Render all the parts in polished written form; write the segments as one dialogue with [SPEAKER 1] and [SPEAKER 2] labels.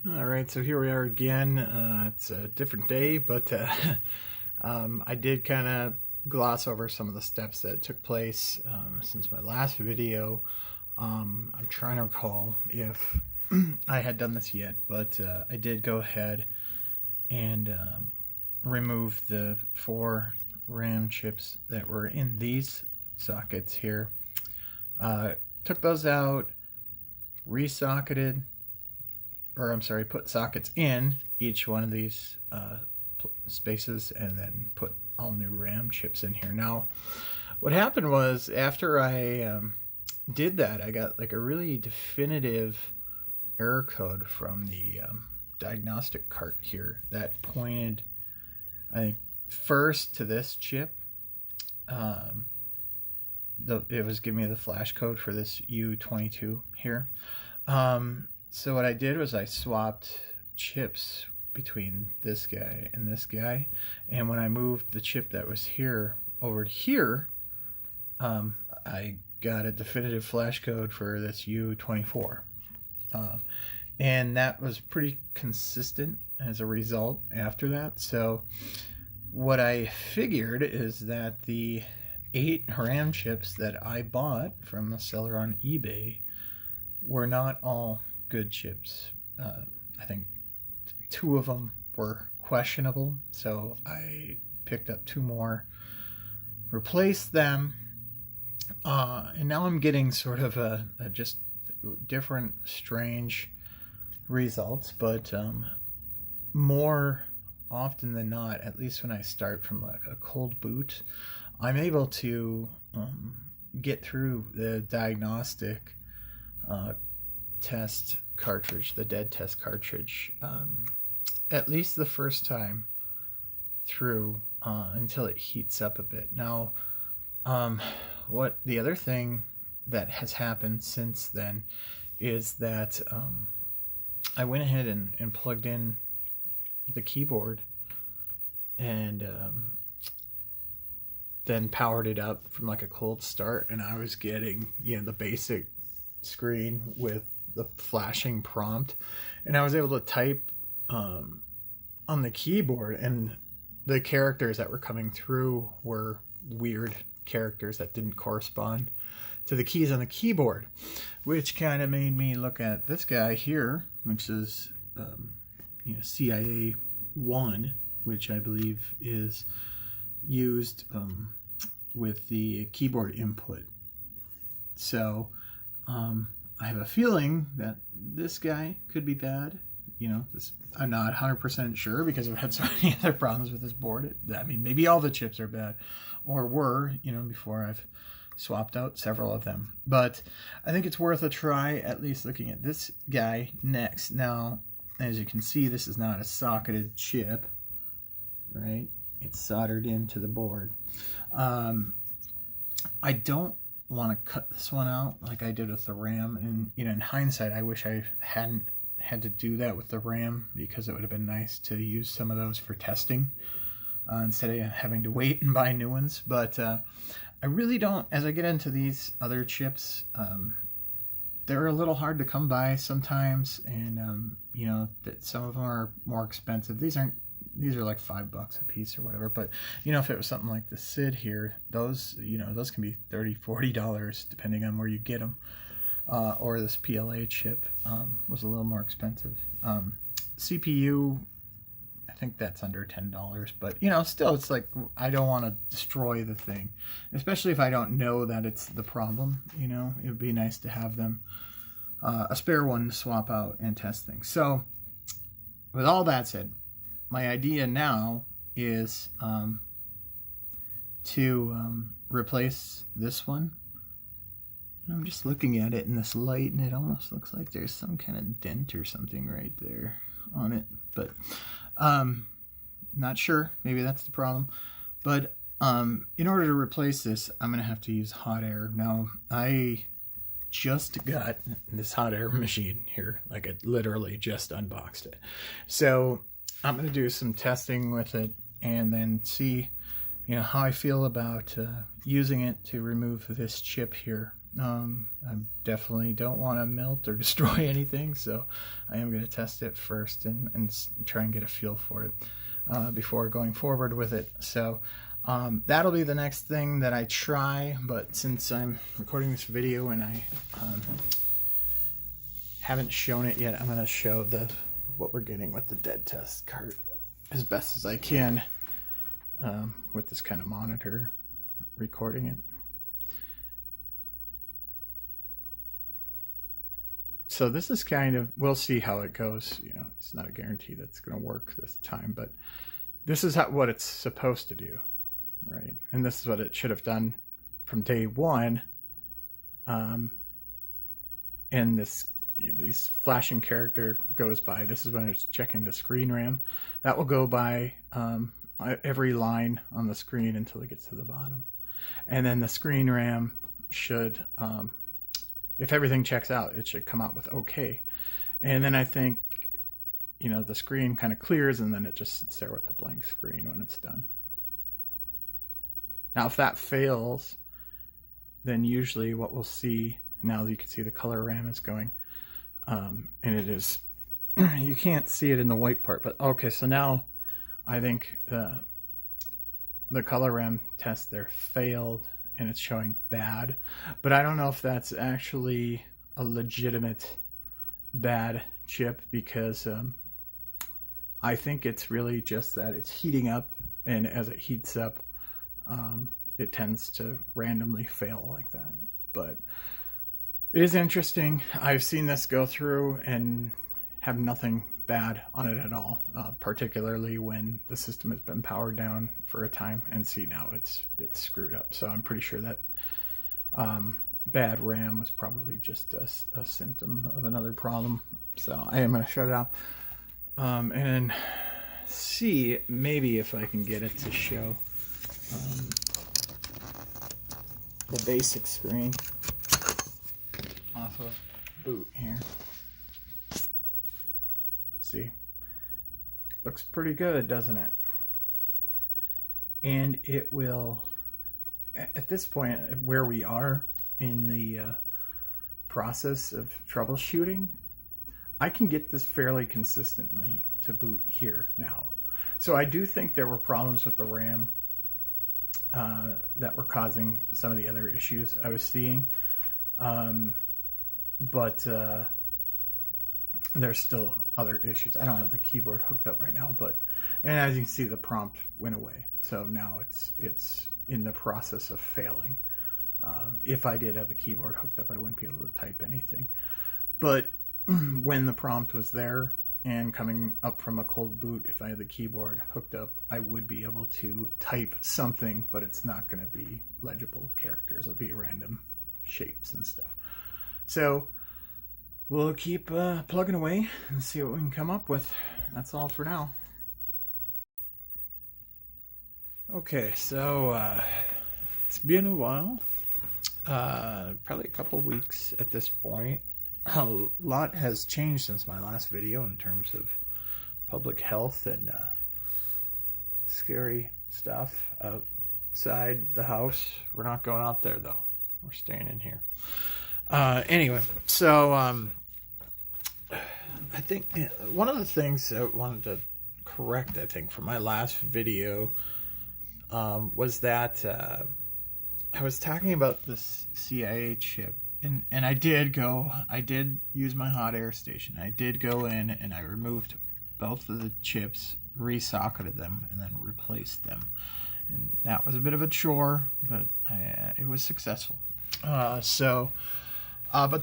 [SPEAKER 1] All right, so here we are again. It's a different day, but I did kind of gloss over some of the steps that took place since my last video. I'm trying to recall if I had done this yet, but I did go ahead and remove the 4 RAM chips that were in these sockets here. Took those out, resocketed, or I'm sorry, put sockets in each one of these spaces, and then put all new RAM chips in here. Now, what happened was after I did that, I got like a really definitive error code from the diagnostic cart here that pointed, I think, first to this chip. It was giving me the flash code for this U22 here. So what I did was I swapped chips between this guy and this guy, and when I moved the chip that was here over to here, I got a definitive flash code for this U24, and that was pretty consistent as a result after that. So what I figured is that the 8 RAM chips that I bought from a seller on eBay were not all good chips. I think 2 of them were questionable, so I picked up 2 more, replaced them, and now I'm getting sort of a just different strange results, but more often than not, at least when I start from like a cold boot, I'm able to get through the diagnostic test cartridge, the dead test cartridge, at least the first time through, until it heats up a bit. Now, what the other thing that has happened since then is that I went ahead and plugged in the keyboard and then powered it up from like a cold start, and I was getting, the basic screen with the flashing prompt, and I was able to type on the keyboard, and the characters that were coming through were weird characters that didn't correspond to the keys on the keyboard, which kind of made me look at this guy here, which is CIA 1, which I believe is used with the keyboard input. So I have a feeling that this guy could be bad. I'm not 100% sure because I've had so many other problems with this board. I mean, maybe all the chips are bad, or were, before I've swapped out several of them. But I think it's worth a try, at least looking at this guy next. Now, as you can see, this is not a socketed chip, right? It's soldered into the board. I don't want to cut this one out like I did with the RAM, and in hindsight I wish I hadn't had to do that with the RAM, because it would have been nice to use some of those for testing instead of having to wait and buy new ones. But I really don't, as I get into these other chips, they're a little hard to come by sometimes, and that some of them are more expensive. These are like $5 a piece or whatever, but if it was something like the SID here, those can be $30-$40 depending on where you get them, or this PLA chip was a little more expensive. CPU, I think that's under $10, but still, it's like, I don't want to destroy the thing, especially if I don't know that it's the problem. It would be nice to have them, a spare one to swap out and test things. So with all that said, my idea now is to replace this one. I'm just looking at it in this light, and it almost looks like there's some kind of dent or something right there on it, but not sure. Maybe that's the problem. But in order to replace this, I'm going to have to use hot air. Now, I just got this hot air machine here. Like, I literally just unboxed it. So I'm going to do some testing with it and then see how I feel about using it to remove this chip here. I definitely don't want to melt or destroy anything, so I am going to test it first and try and get a feel for it before going forward with it. So that'll be the next thing that I try, but since I'm recording this video and I haven't shown it yet, I'm going to show what we're getting with the dead test cart as best as I can with this kind of monitor recording it. So this is kind of, we'll see how it goes. You know, it's not a guarantee that's going to work this time, but this is what it's supposed to do, right? And this is what it should have done from day one. And this flashing character goes by. This is when it's checking the screen RAM. That will go by every line on the screen until it gets to the bottom. And then the screen RAM should... if everything checks out, it should come out with okay. And then I think, you know, the screen kind of clears and then it just sits there with a blank screen when it's done. Now, if that fails, then usually what we'll see, now you can see the color RAM is going, and it is, you can't see it in the white part, but okay, so now I think the color RAM test there failed, and it's showing bad, but I don't know if that's actually a legitimate bad chip, because I think it's really just that it's heating up, and as it heats up, it tends to randomly fail like that. But it is interesting. I've seen this go through and have nothing bad on it at all, particularly when the system has been powered down for a time, and see now it's screwed up. So I'm pretty sure that bad RAM was probably just a symptom of another problem. So I am going to shut it off and see maybe if I can get it to show the basic screen off of boot here. See, looks pretty good, doesn't it? And it will, at this point where we are in the process of troubleshooting, I can get this fairly consistently to boot here now. So I do think there were problems with the RAM that were causing some of the other issues I was seeing, but there's still other issues. I don't have the keyboard hooked up right now, and as you can see, the prompt went away. So now it's in the process of failing. If I did have the keyboard hooked up, I wouldn't be able to type anything. But when the prompt was there and coming up from a cold boot, if I had the keyboard hooked up, I would be able to type something, but it's not going to be legible characters. It'll be random shapes and stuff. So we'll keep plugging away and see what we can come up with. That's all for now. Okay, so it's been a while. Probably a couple weeks at this point. A lot has changed since my last video in terms of public health and scary stuff outside the house. We're not going out there, though. We're staying in here. Anyway, so I think one of the things I wanted to correct, I think, from my last video was that I was talking about this CIA chip, and I did use my hot air station. I did go in and I removed both of the chips, resocketed them, and then replaced them. And that was a bit of a chore, but it was successful. But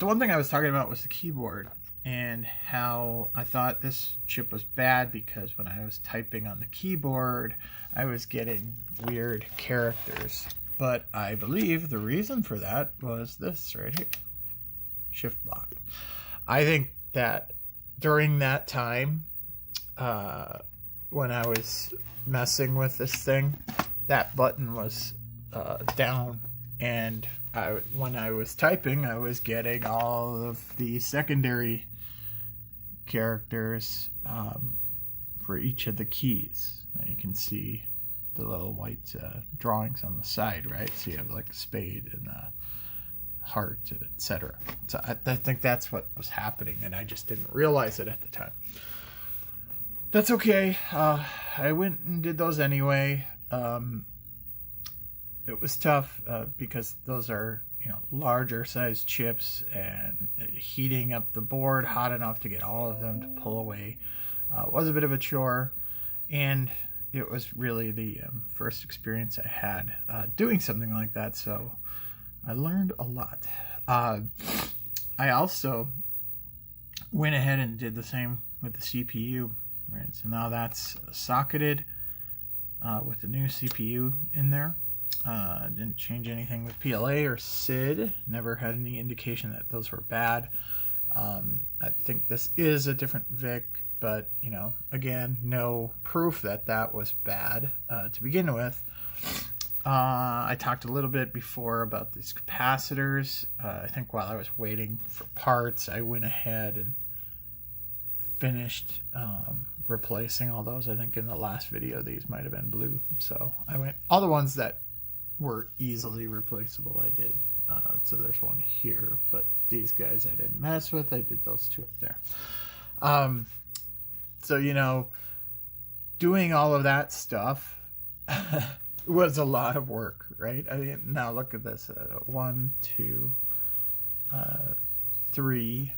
[SPEAKER 1] the one thing I was talking about was the keyboard, and how I thought this chip was bad because when I was typing on the keyboard, I was getting weird characters. But I believe the reason for that was this right here, shift block. I think that during that time, when I was messing with this thing, that button was down, and when I was typing, I was getting all of the secondary characters for each of the keys. You can see the little white drawings on the side, right? So you have like a spade and a heart, etc. So I think that's what was happening, and I just didn't realize it at the time. That's okay. I went and did those anyway. It was tough because those are, you know, larger size chips, and heating up the board hot enough to get all of them to pull away was a bit of a chore, and it was really the first experience I had doing something like that, so I learned a lot. I also went ahead and did the same with the CPU, right? So now that's socketed with the new CPU in there. Didn't change anything with PLA or SID. Never had any indication that those were bad. I think this is a different VIC, but, you know, again, no proof that that was bad to begin with. I talked a little bit before about these capacitors. I think while I was waiting for parts, I went ahead and finished replacing all those. I think in the last video these might have been blue, so I went all the ones that were easily replaceable I did. So there's one here, but these guys I didn't mess with. I did those two up there. So, you know, doing all of that stuff was a lot of work, right? I mean, now look at this. 1, 2, 3.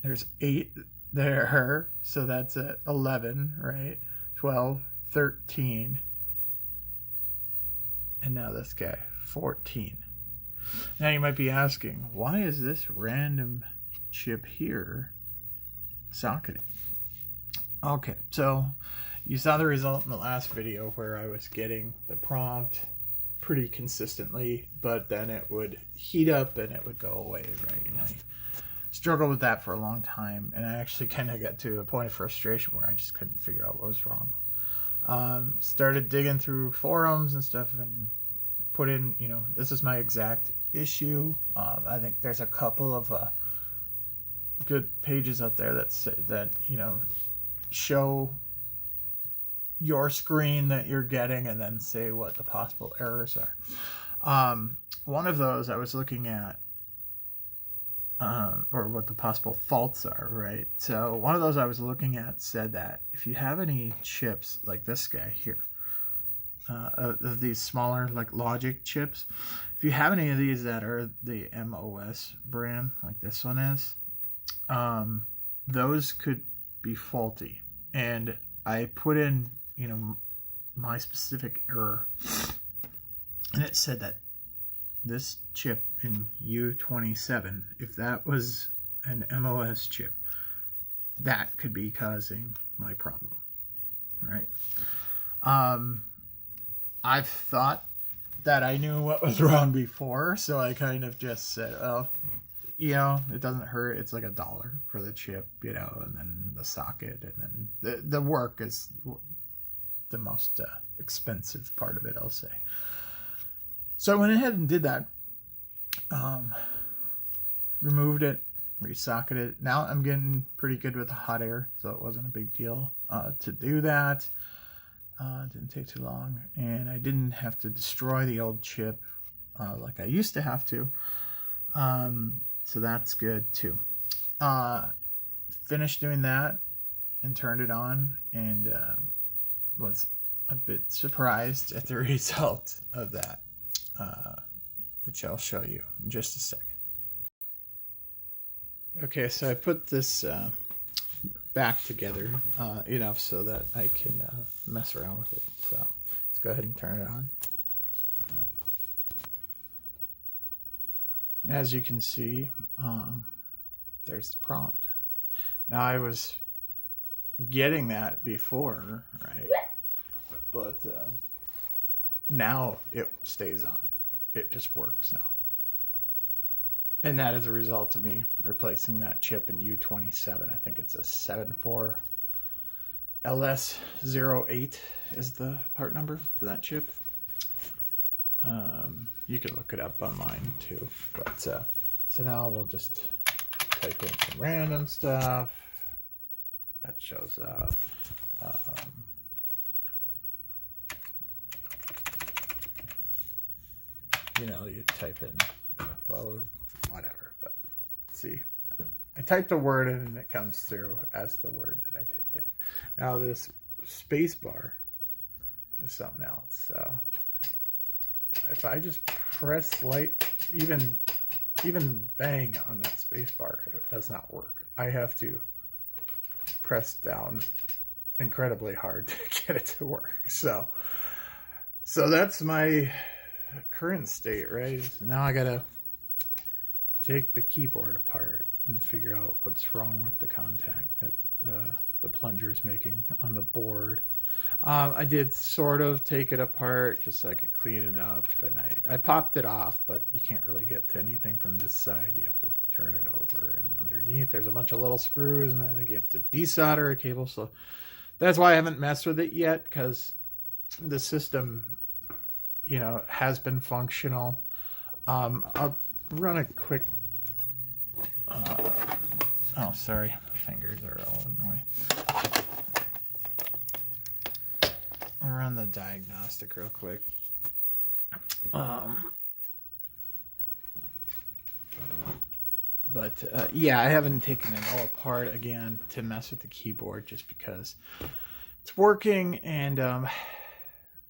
[SPEAKER 1] There's 8 there, so that's 11, right? 12, 13. And now this guy, 14. Now you might be asking, why is this random chip here socketed? Okay, so you saw the result in the last video where I was getting the prompt pretty consistently, but then it would heat up and it would go away, right? And I struggled with that for a long time, and I actually kind of got to a point of frustration where I just couldn't figure out what was wrong. Started digging through forums and stuff and put in, you know, this is my exact issue. I think there's a couple of good pages out there that you know, show your screen that you're getting and then say what the possible errors are. One of those I was looking at, or what the possible faults are, right? So one of those I was looking at said that if you have any chips like this guy here, of these smaller like logic chips, if you have any of these that are the MOS brand like this one is, those could be faulty. And I put in, you know, my specific error, and it said that this chip in U27, if that was an MOS chip, that could be causing my problem, right? I've thought that I knew what was wrong before, so I kind of just said, oh, you know, it doesn't hurt. It's like $1 for the chip, you know, and then the socket, and then the work is the most expensive part of it, I'll say. So I went ahead and did that. Removed it, resocketed it. Now I'm getting pretty good with the hot air, so it wasn't a big deal to do that. Didn't take too long, and I didn't have to destroy the old chip like I used to have to. So that's good too. Finished doing that and turned it on, and was a bit surprised at the result of that, which I'll show you in just a second. Okay, so I put this back together enough so that I can mess around with it. So let's go ahead and turn it on. And as you can see, there's the prompt. Now I was getting that before, right? But now it stays on. It just works now. And that is a result of me replacing that chip in U27. I think it's a 74 LS08 is the part number for that chip. You can look it up online too. But so now we'll just type in some random stuff that shows up. you know, you type in load, whatever. But see, I typed a word in and it comes through as the word that I typed in. Now this space bar is something else. So if I just press light, even bang on that space bar, it does not work. I have to press down incredibly hard to get it to work. So that's my current state, right? Now I gotta take the keyboard apart and figure out what's wrong with the contact that the plunger is making on the board. I did sort of take it apart just so I could clean it up, and I popped it off, but you can't really get to anything from this side. You have to turn it over, and underneath there's a bunch of little screws, and I think you have to desolder a cable. So that's why I haven't messed with it yet, because the system, you know, has been functional. I'll run a quick oh, sorry, my fingers are all in the way. I'll run the diagnostic real quick. Yeah, I haven't taken it all apart again to mess with the keyboard, just because it's working, and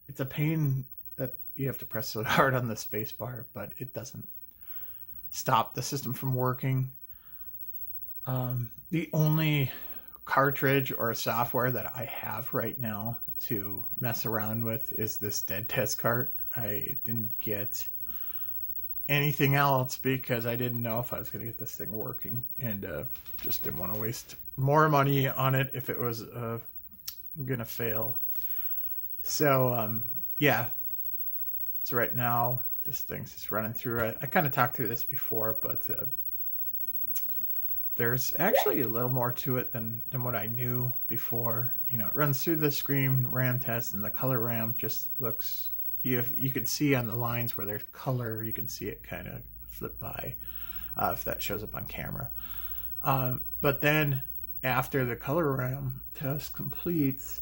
[SPEAKER 1] it's a pain that you have to press so hard on the space bar, but it doesn't stop the system from working. The only cartridge or software that I have right now to mess around with is this dead test cart. I didn't get anything else because I didn't know if I was going to get this thing working, and just didn't want to waste more money on it if it was going to fail. So yeah, so right now this thing's just running through. I kind of talked through this before, but there's actually a little more to it than what I knew before. You know, it runs through the screen RAM test, and the color RAM just looks, you could see on the lines where there's color, you can see it kind of flip by if that shows up on camera. But then after the color RAM test completes,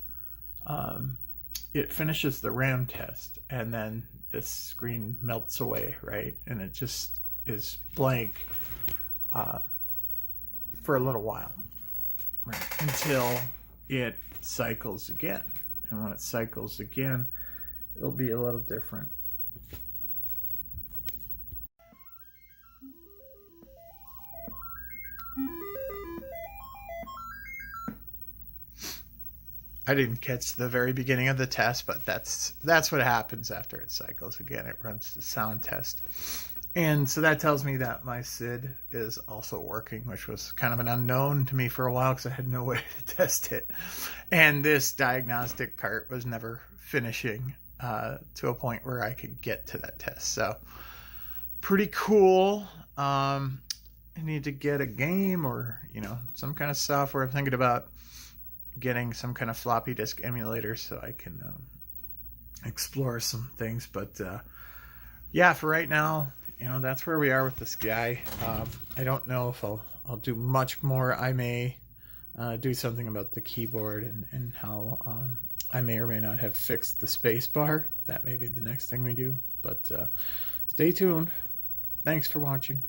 [SPEAKER 1] it finishes the RAM test, and then this screen melts away, right? And it just is blank for a little while, right? Until it cycles again. And when it cycles again, it'll be a little different. I didn't catch the very beginning of the test, but that's what happens after it cycles again. It runs the sound test. And so that tells me that my SID is also working, which was kind of an unknown to me for a while because I had no way to test it. And this diagnostic cart was never finishing to a point where I could get to that test. So pretty cool. I need to get a game or, you know, some kind of software. I'm thinking about getting some kind of floppy disk emulator so I can explore some things. But yeah, for right now, you know, that's where we are with this guy. I don't know if I'll do much more. I may do something about the keyboard and how I may or may not have fixed the space bar. That may be the next thing we do. But stay tuned. Thanks for watching.